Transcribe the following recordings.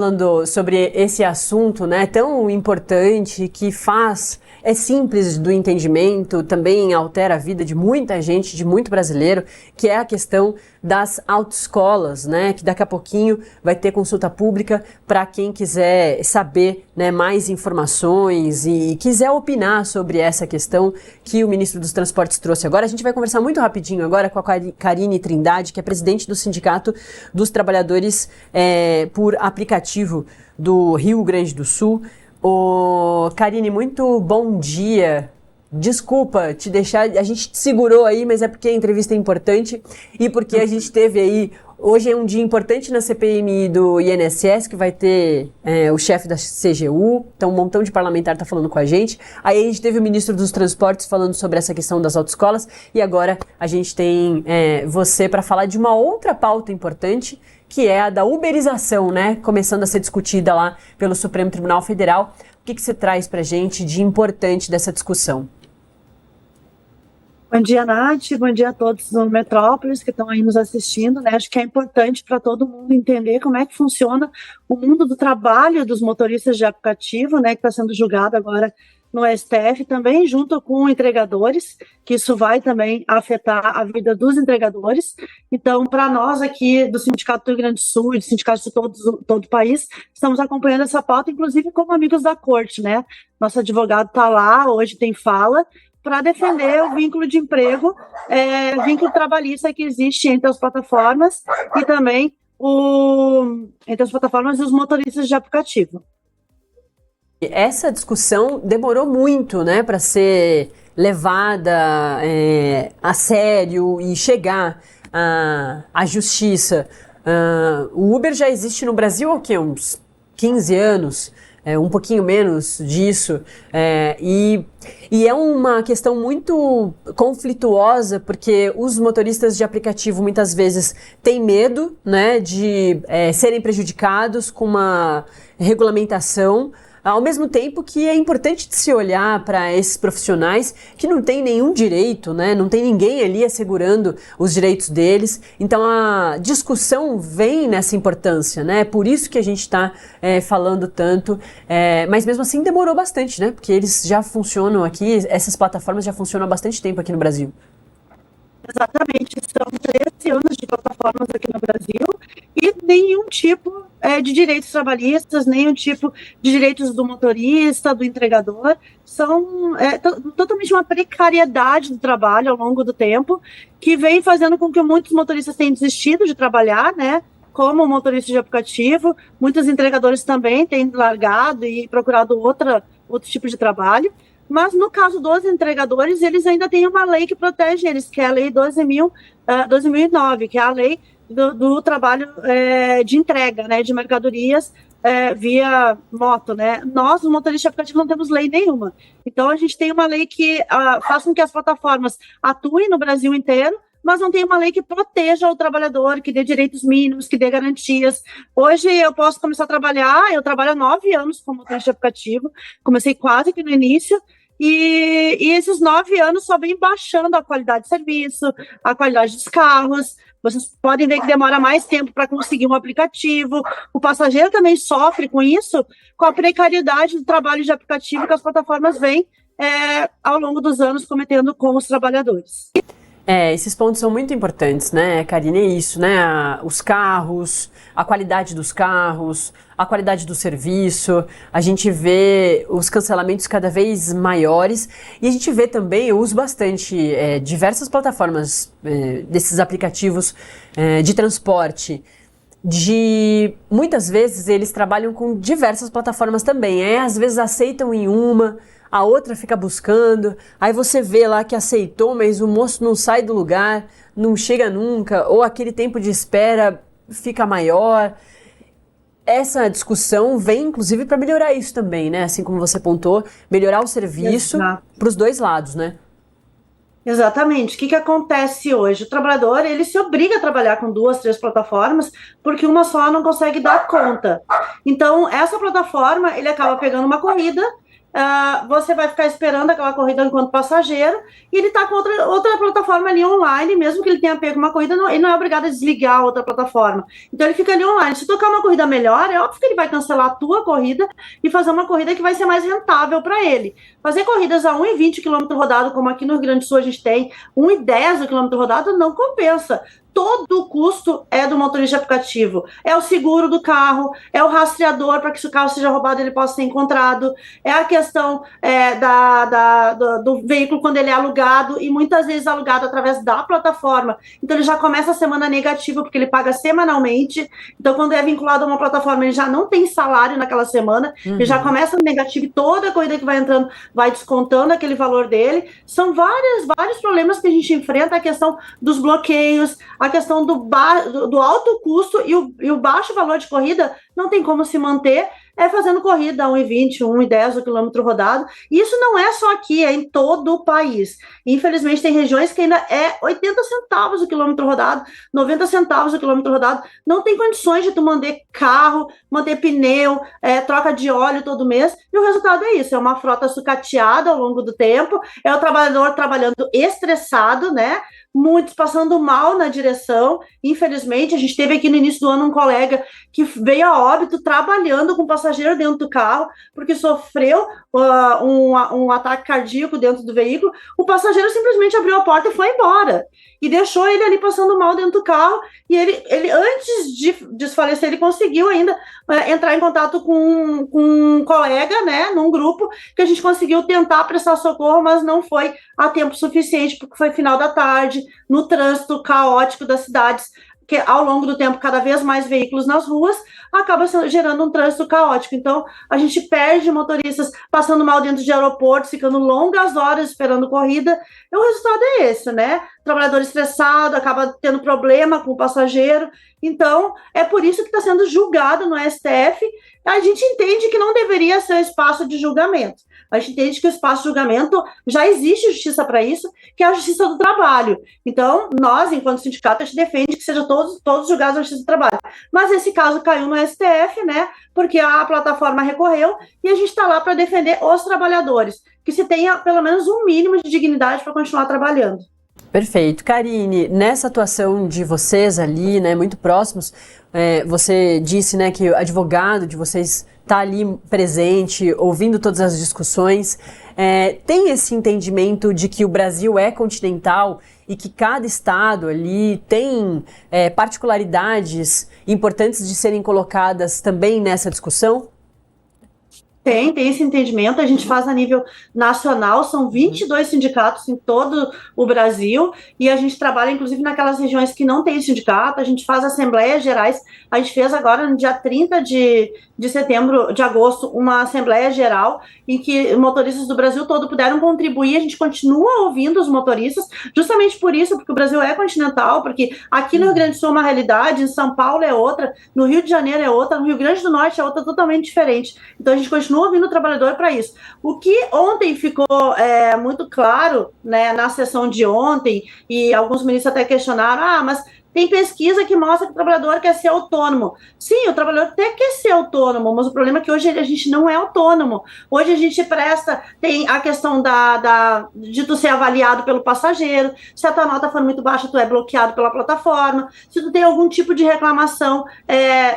Falando sobre esse assunto, né, tão importante que é simples do entendimento, também altera a vida de muita gente, de muito brasileiro, que é a questão das autoescolas, né, que daqui a pouquinho vai ter consulta pública para quem quiser saber, né, mais informações e quiser opinar sobre essa questão que o ministro dos Transportes trouxe agora. A gente vai conversar muito rapidinho agora com a Karine Trindade, que é presidente do Sindicato dos Trabalhadores por Aplicativo do Rio Grande do Sul. Karine, muito bom dia. Desculpa te deixar, a gente te segurou aí, mas é porque a entrevista é importante e porque a gente teve aí, hoje é um dia importante na CPMI do INSS, que vai ter o chefe da CGU, então um montão de parlamentar está falando com a gente. Aí a gente teve o ministro dos Transportes falando sobre essa questão das autoescolas e agora a gente tem você para falar de uma outra pauta importante, que é a da uberização, né? Começando a ser discutida lá pelo Supremo Tribunal Federal. O que você traz para a gente de importante dessa discussão? Bom dia, Nath. Bom dia a todos no Metrópolis que estão aí nos assistindo, né? Acho que é importante para todo mundo entender como é que funciona o mundo do trabalho dos motoristas de aplicativo, né? Que está sendo julgado agora no STF, também junto com entregadores, que isso vai também afetar a vida dos entregadores. Então, para nós aqui do Sindicato do Rio Grande do Sul e do Sindicato de todo o país, estamos acompanhando essa pauta, inclusive como amigos da corte, né? Nosso advogado está lá, hoje tem fala, para defender o vínculo de emprego, vínculo trabalhista que existe entre as plataformas e também entre as plataformas e os motoristas de aplicativo. Essa discussão demorou muito, né, para ser levada a sério e chegar à justiça. O Uber já existe no Brasil há o quê? Uns 15 anos? Um pouquinho menos disso, e é uma questão muito conflituosa, porque os motoristas de aplicativo muitas vezes têm medo, né, de serem prejudicados com uma regulamentação, ao mesmo tempo que é importante de se olhar para esses profissionais que não têm nenhum direito, né? Não tem ninguém ali assegurando os direitos deles. Então a discussão vem nessa importância, né? Por isso que a gente está falando tanto, mas mesmo assim demorou bastante, né? Porque eles já funcionam aqui, essas plataformas já funcionam há bastante tempo aqui no Brasil. Exatamente, são 13 anos de plataformas aqui no Brasil e nenhum tipo de direitos trabalhistas, nenhum tipo de direitos do motorista, do entregador, são totalmente uma precariedade do trabalho ao longo do tempo, que vem fazendo com que muitos motoristas tenham desistido de trabalhar, né? Como motorista de aplicativo, muitos entregadores também têm largado e procurado outro tipo de trabalho. Mas no caso dos entregadores, eles ainda têm uma lei que protege eles, que é a Lei 12.009, que é a lei do trabalho de entrega, né, de mercadorias via moto, né? Nós, os motoristas de aplicativo, não temos lei nenhuma. Então, a gente tem uma lei que faz com que as plataformas atuem no Brasil inteiro, mas não tem uma lei que proteja o trabalhador, que dê direitos mínimos, que dê garantias. Hoje eu posso começar a trabalhar, eu trabalho há 9 anos como motorista de aplicativo, comecei quase que no início, e esses 9 anos só vem baixando a qualidade de serviço, a qualidade dos carros. Vocês podem ver que demora mais tempo para conseguir um aplicativo. O passageiro também sofre com isso, com a precariedade do trabalho de aplicativo que as plataformas vêm ao longo dos anos cometendo com os trabalhadores. Esses pontos são muito importantes, né, Karine? É isso, né? Os carros, a qualidade dos carros, a qualidade do serviço, a gente vê os cancelamentos cada vez maiores e a gente vê também, eu uso bastante diversas plataformas desses aplicativos de transporte. Muitas vezes eles trabalham com diversas plataformas também, às vezes aceitam em uma, a outra fica buscando, aí você vê lá que aceitou, mas o moço não sai do lugar, não chega nunca, ou aquele tempo de espera fica maior. Essa discussão vem, inclusive, para melhorar isso também, né? Assim como você pontuou, melhorar o serviço para os dois lados, né? Exatamente. O que acontece hoje? O trabalhador, ele se obriga a trabalhar com 2, 3 plataformas, porque uma só não consegue dar conta. Então, essa plataforma, ele acaba pegando uma corrida você vai ficar esperando aquela corrida enquanto passageiro, e ele está com outra plataforma ali online, mesmo que ele tenha pego uma corrida, ele não é obrigado a desligar a outra plataforma. Então ele fica ali online. Se tocar uma corrida melhor, é óbvio que ele vai cancelar a tua corrida e fazer uma corrida que vai ser mais rentável para ele. Fazer corridas a 1,20 km rodado, como aqui no Rio Grande do Sul a gente tem, 1,10 km rodado, não compensa. Todo o custo é do motorista de aplicativo. É o seguro do carro, é o rastreador para que se o carro seja roubado ele possa ser encontrado, é a questão do veículo quando ele é alugado, e muitas vezes alugado através da plataforma. Então ele já começa a semana negativa porque ele paga semanalmente. Então quando é vinculado a uma plataforma ele já não tem salário naquela semana, ele já começa negativo, e toda a corrida que vai entrando vai descontando aquele valor dele. São vários problemas que a gente enfrenta, a questão dos bloqueios, a questão do alto custo e o baixo valor de corrida. Não tem como se manter fazendo corrida a 1,20, 1,10 o quilômetro rodado. E isso não é só aqui, é em todo o país. Infelizmente, tem regiões que ainda é 80 centavos o quilômetro rodado, 90 centavos o quilômetro rodado. Não tem condições de tu manter carro, manter pneu, troca de óleo todo mês. E o resultado é isso, é uma frota sucateada ao longo do tempo, é o trabalhador trabalhando estressado, né? Muitos passando mal na direção. Infelizmente, a gente teve aqui no início do ano um colega que veio a óbito trabalhando com passageiro dentro do carro, porque sofreu um ataque cardíaco dentro do veículo. O passageiro simplesmente abriu a porta e foi embora, e deixou ele ali passando mal dentro do carro, e ele antes de desfalecer, ele conseguiu ainda entrar em contato com um colega, né, num grupo, que a gente conseguiu tentar prestar socorro, mas não foi a tempo suficiente, porque foi final da tarde, no trânsito caótico das cidades, que ao longo do tempo, cada vez mais veículos nas ruas, acaba gerando um trânsito caótico. Então, a gente perde motoristas passando mal dentro de aeroportos, ficando longas horas esperando corrida, e o resultado é esse, né? O trabalhador estressado, acaba tendo problema com o passageiro. Então, é por isso que está sendo julgado no STF. A gente entende que não deveria ser um espaço de julgamento. A gente entende que o espaço de julgamento, já existe justiça para isso, que é a justiça do trabalho. Então, nós, enquanto sindicato, a gente defende que sejam todos julgados na justiça do trabalho. Mas esse caso caiu no STF, né? Porque a plataforma recorreu, e a gente está lá para defender os trabalhadores, que se tenha pelo menos um mínimo de dignidade para continuar trabalhando. Perfeito. Karine, nessa atuação de vocês ali, né, muito próximos, você disse, né, que o advogado de vocês está ali presente, ouvindo todas as discussões. Tem esse entendimento de que o Brasil é continental e que cada estado ali tem particularidades importantes de serem colocadas também nessa discussão? Tem esse entendimento, a gente faz a nível nacional, são 22 sindicatos em todo o Brasil, e a gente trabalha inclusive naquelas regiões que não tem sindicato, a gente faz assembleias gerais. A gente fez agora no dia 30 de agosto, uma assembleia geral em que motoristas do Brasil todo puderam contribuir. A gente continua ouvindo os motoristas, justamente por isso, porque o Brasil é continental, porque aqui no Rio Grande do Sul é uma realidade, em São Paulo é outra, no Rio de Janeiro é outra, no Rio Grande do Norte é outra, totalmente diferente. Então a gente continua ouvindo o trabalhador para isso. O que ontem ficou muito claro, né, na sessão de ontem, e alguns ministros até questionaram, mas tem pesquisa que mostra que o trabalhador quer ser autônomo. Sim, o trabalhador até quer ser autônomo, mas o problema é que hoje a gente não é autônomo. Hoje a gente tem a questão de tu ser avaliado pelo passageiro. Se a tua nota for muito baixa, tu é bloqueado pela plataforma. Se tu tem algum tipo de reclamação,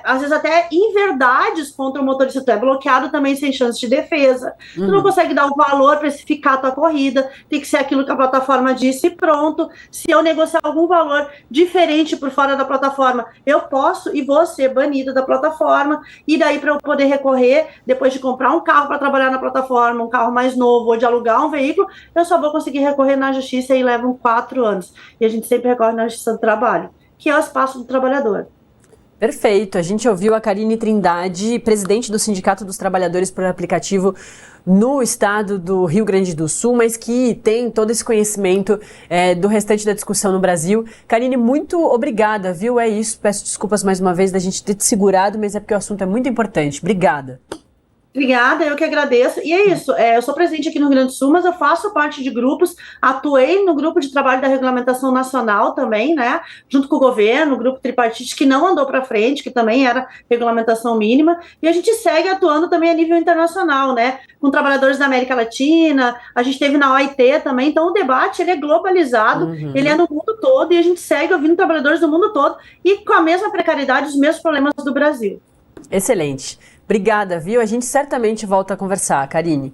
às vezes até inverdades contra o motorista, tu é bloqueado também sem chance de defesa. Tu não consegue dar o valor para especificar a tua corrida, tem que ser aquilo que a plataforma disse e pronto. Se eu negociar algum valor diferente por fora da plataforma, eu posso e vou ser banida da plataforma. E daí, para eu poder recorrer, depois de comprar um carro para trabalhar na plataforma, um carro mais novo, ou de alugar um veículo, eu só vou conseguir recorrer na justiça, e levam 4 anos. E a gente sempre recorre na justiça do trabalho, que é o espaço do trabalhador. Perfeito. A gente ouviu a Karine Trindade, presidente do Sindicato dos Trabalhadores por Aplicativo no estado do Rio Grande do Sul, mas que tem todo esse conhecimento do restante da discussão no Brasil. Karine, muito obrigada, viu? É isso. Peço desculpas mais uma vez da gente ter te segurado, mas é porque o assunto é muito importante. Obrigada. Obrigada, eu que agradeço. E é isso, eu sou presidente aqui no Rio Grande do Sul, mas eu faço parte de grupos, atuei no grupo de trabalho da regulamentação nacional também, né, junto com o governo, o grupo tripartite que não andou para frente, que também era regulamentação mínima, e a gente segue atuando também a nível internacional, né, com trabalhadores da América Latina, a gente teve na OIT também, então o debate ele é globalizado, ele é no mundo todo, e a gente segue ouvindo trabalhadores do mundo todo, e com a mesma precariedade, os mesmos problemas do Brasil. Excelente. Obrigada, viu? A gente certamente volta a conversar, Karine.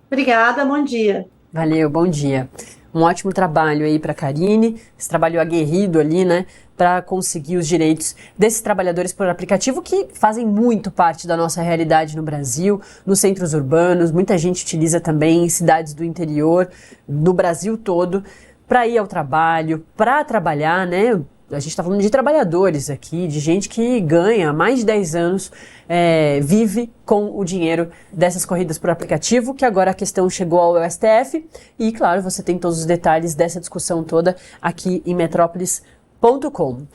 Obrigada, bom dia. Valeu, bom dia. Um ótimo trabalho aí para a Karine, esse trabalho aguerrido ali, né, para conseguir os direitos desses trabalhadores por aplicativo que fazem muito parte da nossa realidade no Brasil, nos centros urbanos, muita gente utiliza também em cidades do interior, no Brasil todo, para ir ao trabalho, para trabalhar, né? A gente está falando de trabalhadores aqui, de gente que ganha há mais de 10 anos, vive com o dinheiro dessas corridas por aplicativo, que agora a questão chegou ao STF e, claro, você tem todos os detalhes dessa discussão toda aqui em metrópolis.com.